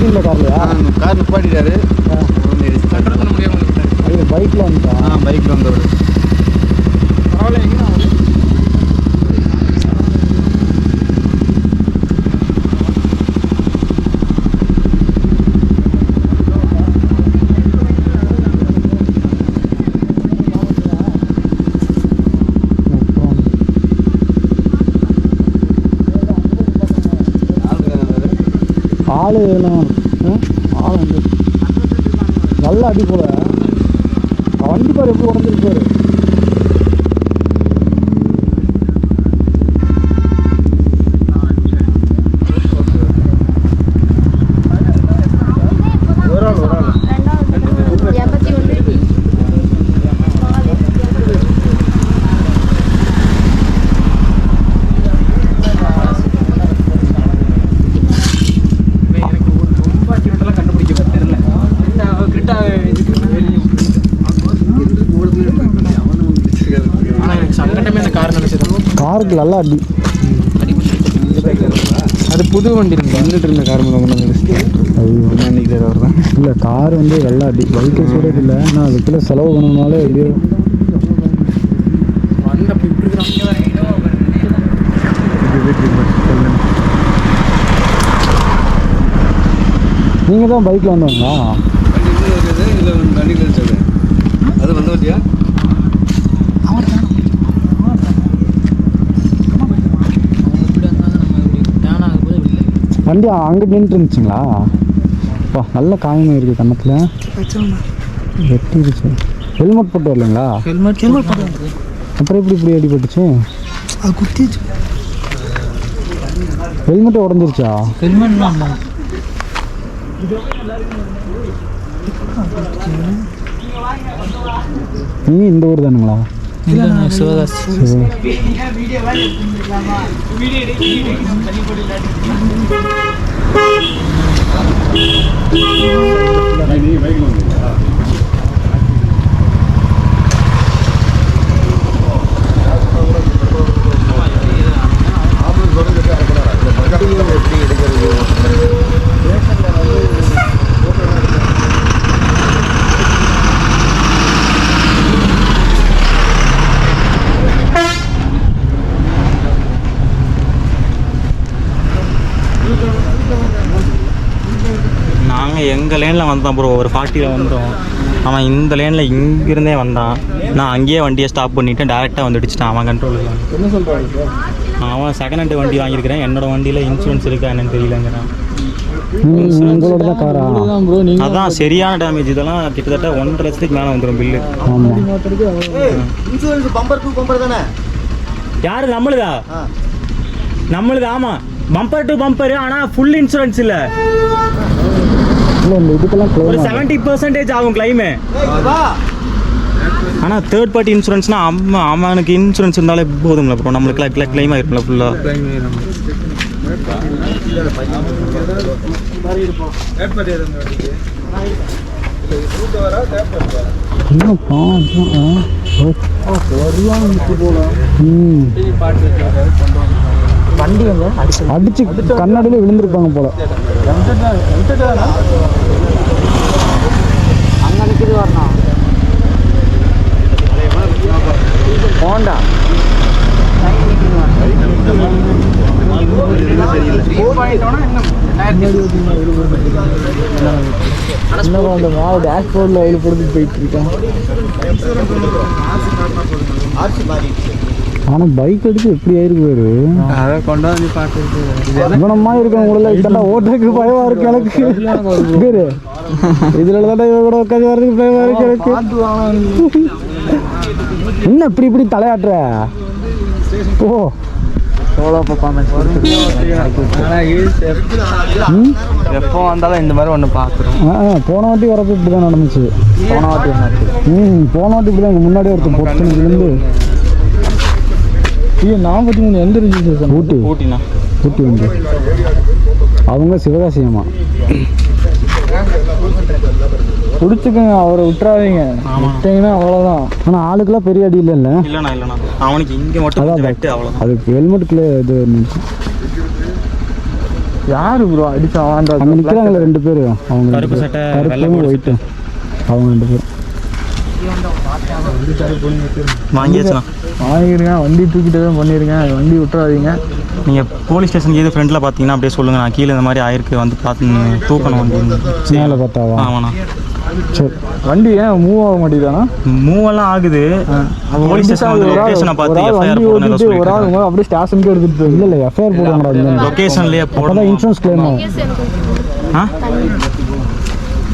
இல்லை கார்லையா? கார் நிப்பாட்டிட்டாரு. அது பைக்கில் வந்துட்டா? பைக்கில் வந்தவர். பரவாயில்ல. எங்கே ஆள் எல்லாம் ஆள் வந்து நல்லா அடி போல. வண்டி பாரு எப்படி உடஞ்சிருப்பாரு. காருக்கு நல்லா அடி. அது புது வண்டி வந்துட்டு இருந்த கார் அவர் தான். இல்லை கார் வந்து நல்லா அடி. பைக்கை சொல்கிறது இல்லை, ஆனால் அதுக்குள்ள செலவு பண்ணணுனாலே எப்படியோ நீங்கள் தான் பைக்கில் வந்தவங்களா? அது வந்து வண்டியா? வண்டி அங்கே நின்று இருந்துச்சுங்களா? அப்பா நல்ல காயமாக இருக்குது கன்னத்தில். வெட்டிடுச்சு. ஹெல்மெட் போட்டு வரலைங்களா? ஹெல்மெட் அப்புறம் இப்படி அடிபட்டுச்சு? அது குத்திச்சு. ஹெல்மெட்டை உடஞ்சிருச்சா? ஹெல்மெட் நீங்கள் இந்த ஊர் தானுங்களா? சிவகாசி. நாங்கள் எங்கள் லேனில் வந்தோம் ப்ரோ. ஒரு 40ல் வந்தோம். அவன் இந்த லேனில் இங்கிருந்தே வந்தான். நான் அங்கேயே வண்டியை ஸ்டாப் பண்ணிவிட்டு டேரெக்டாக வந்து அடிச்சிட்டான். அவன் கண்ட்ரோலுக்கு. என்ன சொல்கிறாங்க? அவன் செகண்ட் ஹேண்ட் வண்டி வாங்கியிருக்கிறேன், என்னோடய வண்டியில் இன்சூரன்ஸ் இருக்கா என்னன்னு தெரியலங்கிறான். உங்களோட தான் காரா? அதான் சரியான டேமேஜ். இதெல்லாம் கிட்டத்தட்ட 1.5 லட்சத்துக்கு மேலே வந்துடும் bill. Insurance bumper to bumper தானே? யாரு? நம்மளுதா? நம்மளுது. ஆமாம், பம்பர் டு பம்பர். ஆனால் ஃபுல் இன்சூரன்ஸ் இல்லை. ஒரு 70% ஆகும் கிளைமு. ஆனால் தேர்ட் பார்ட்டி இன்சூரன்ஸ்னால் அவனுக்கு இன்சூரன்ஸ் இருந்தாலே போதும்ல ப்ரோ. நம்மளுக்கு கிளைம் ஆகிருக்கும்ல ஃபுல்லாக. வண்டி வந்து அடிச்சு கண்ணாடியில விழுந்திருப்பாங்க போல. அங்கே நிற்கிது வரணும். ஹோண்டா அந்த மாவு டேஷ்போர்டில் அவ்வளோ பொழுது போயிட்டு இருக்கான். ஆனால் பைக் எடுத்து எப்படி ஆயிருப்பாரு. அதை கொண்டு வந்து பார்த்துருக்கு. இவனமா இருக்கவங்கள இதெல்லாம் ஓட்டுறதுக்கு பயமா இருக்கு எனக்கு. இதுல தான் இவன் கூட உட்காந்து வர்றதுக்கு பயமா இருக்கு எனக்கு. என்ன இப்படி தலையாட்டுற? ஓ சோலோ பர்ஃபார்மன்ஸ் எப்போ வந்தாலும் இந்த மாதிரி ஒன்று பார்க்குறோம். போன வாட்டி வரப்போ இப்படி தான் நடந்துச்சு. போன வாட்டி இப்படி தான் எங்கள் முன்னாடி ஒருத்தர் பொட்டு விழுந்து. ஐயோ 43 எந்த ரிஜிஸ்ட்ரேஷன்? ஊட்டி வந்து அவங்க சிவகாசியம்மா. பிடிச்சிக்கங்க, அவரை விட்டுறாதீங்க. விட்டீங்கன்னா அவ்வளோதான். ஆனால் ஆளுக்கெல்லாம் பெரிய அடி இல்லைல்ல? இல்லைண்ணா அவனுக்கு இங்கே மட்டும் அதான் வெட்டு அவ்வளோ. அதுக்கு ஹெல்மெட்டுக்குள்ளே இது இருந்துச்சு. யாரு ப்ரோ அடிச்சா அந்த அங்கே நிற்கிறாங்களே 2 பேர் அவங்க கருப்பு சட்டை, வெள்ளை கருப்பு கோட் ஒயிட்டு அவங்க 2 பேர் வாங்கியாச்சுண்ணா. வாங்கிருங்க, வண்டி தூக்கிட்டு தான் பண்ணிருங்க, வண்டி விட்டுறாதீங்க. நீங்கள் போலீஸ் ஸ்டேஷன் எது ஃப்ரெண்டில் பார்த்தீங்கன்னா அப்படியே சொல்லுங்கள். நான் கீழே இந்த மாதிரி ஆயிருக்கு வந்து பார்த்து தூக்கணும் வண்டி. மேலே பார்த்தாவா? ஆமாண்ணா. சரி. வண்டி ஏன் மூவ் ஆக மாட்டேங்குதானா? மூவெல்லாம் ஆகுது. போலீஸ் ஸ்டேஷன் வந்து லொக்கேஷனை பார்த்து எஃப்ஐஆர் போடணும் ஏதோ ஒரு ஆள் சொல்லியிருக்காங்க. அப்படியே ஸ்டேஷனுக்கு எடுத்துட்டு போய் இல்லை எஃப்ஐஆர் போடுவாங்கடா. லொக்கேஷன்லேயே அப்போ தான் போடணும். இன்சூரன்ஸ் கிளைம் ஆகும். ஆ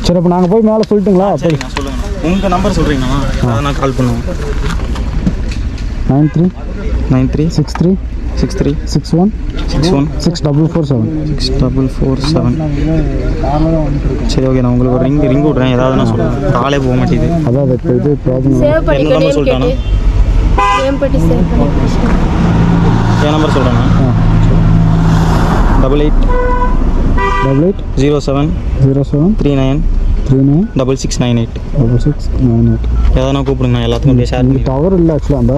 சரி அப்போ நாங்கள் போய் மேலே சொல்லிட்டுங்களா? சரிண்ணா சொல்லுங்கண்ணா. உங்கள் நம்பர் சொல்கிறீங்கண்ணா, அதை நான் கால் பண்ணுவேன். 9363 63 61 61 6447. 6447. சரி ஓகே, நான் உங்களுக்கு ஒரு ரிங் விட்றேன். ஏதாவது நான் சொல்லுங்கள். காலே போக மாட்டேங்குது. அதான் இப்போ இது ப்ராப்ளம். சேவ் என்ன பண்ணிக்கோ நம்பர் நேம் சொல்லிட்டானா? கேட்டு நேம் பட்டி சேவ் பண்ணிக்கோ. என் நம்பர் சொல்கிறேண்ணா. 88 07 07 39 39 6698. 6698. எதனா கூப்பிடுங்க, எல்லாத்துக்கும் அப்படியே ஷேர் பண்ணி. டவர் இல்லை ஆக்சுவலாக அந்த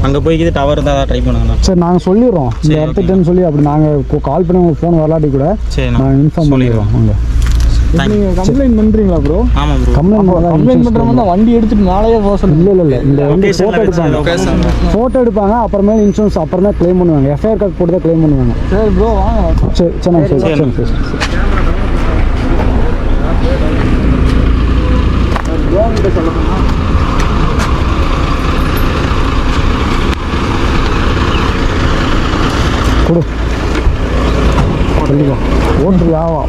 அங்கே போய்க்கிது டவர் இருந்தால் ட்ரை பண்ணுங்கண்ணா. சரி நாங்கள் சொல்லிடுறோம் இந்த சரி, இடத்துட்டேன்னு சொல்லி. அப்படி நாங்கள் கால் பண்ணி உங்களுக்கு ஃபோன் வரலாட்டி கூட சரிண்ணா நாங்கள் இன்ஃபார்ம் பண்ணிடுறோம். அங்கே நீங்க கம்ப்ளைண்ட் பண்றீங்களா ப்ரோ? ஆமாம் ப்ரோ. கம்ப்ளைண்ட் பண்றவங்க தான் வண்டி எடுத்துட்டு மேலேயே போக சொல்லுங்க. இல்லை இந்த வண்டி ஃபோட்டோ எடுப்பாங்க. ஃபோட்டோ எடுப்பாங்க, அப்புறமே இன்சூரன்ஸ் அப்புறம் தான் க்ளைம் பண்ணுவாங்க. எஃப்ஐஆர் கார்டு போட்டு தான் க்ளைம் பண்ணுவாங்க. சரி ப்ரோ வாங்க. சரி நான் சரி கொடு கண்டிப்பா ஓட்டு ஆவா.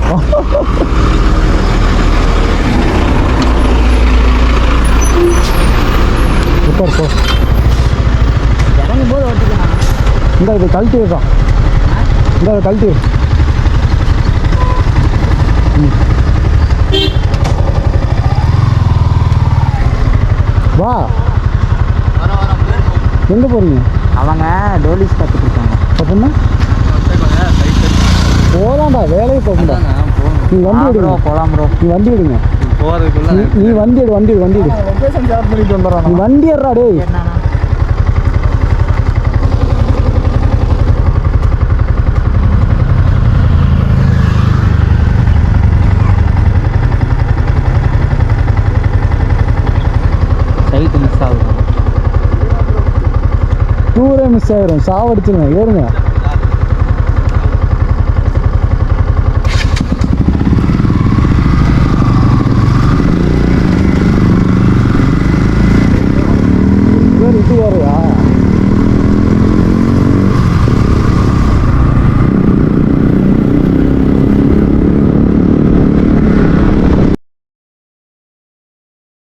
உட்கார் போ. இறங்கும் போது ஓட்டிக்கலாம். இந்த இது கழட்டி வைப்பான். இந்த அதை கழட்டி வை. வா. எங்கே போகிறீங்க? அவங்க டோலிஸ் பார்த்துட்டு இருக்காங்க. அப்படின்னா போகலாம்டா, வேலையை போகண்டா. நீ வண்டி எடுங்க. போகலாம் ப்ரோ. நீ வண்டி எடுங்க. போகிறதுக்குள்ள நீ வண்டி எடு. லொகேஷன் ஷேர் பண்ணிட்டு வந்துடுறேன். நீ வண்டி ஏறா டேய். என்னண்ணா சைட்டு மிஸ் ஆகுது. டூரே மிஸ் ஆயிரும். சாவடிச்சிருங்க. ஏறுங்க. இது வேறையா?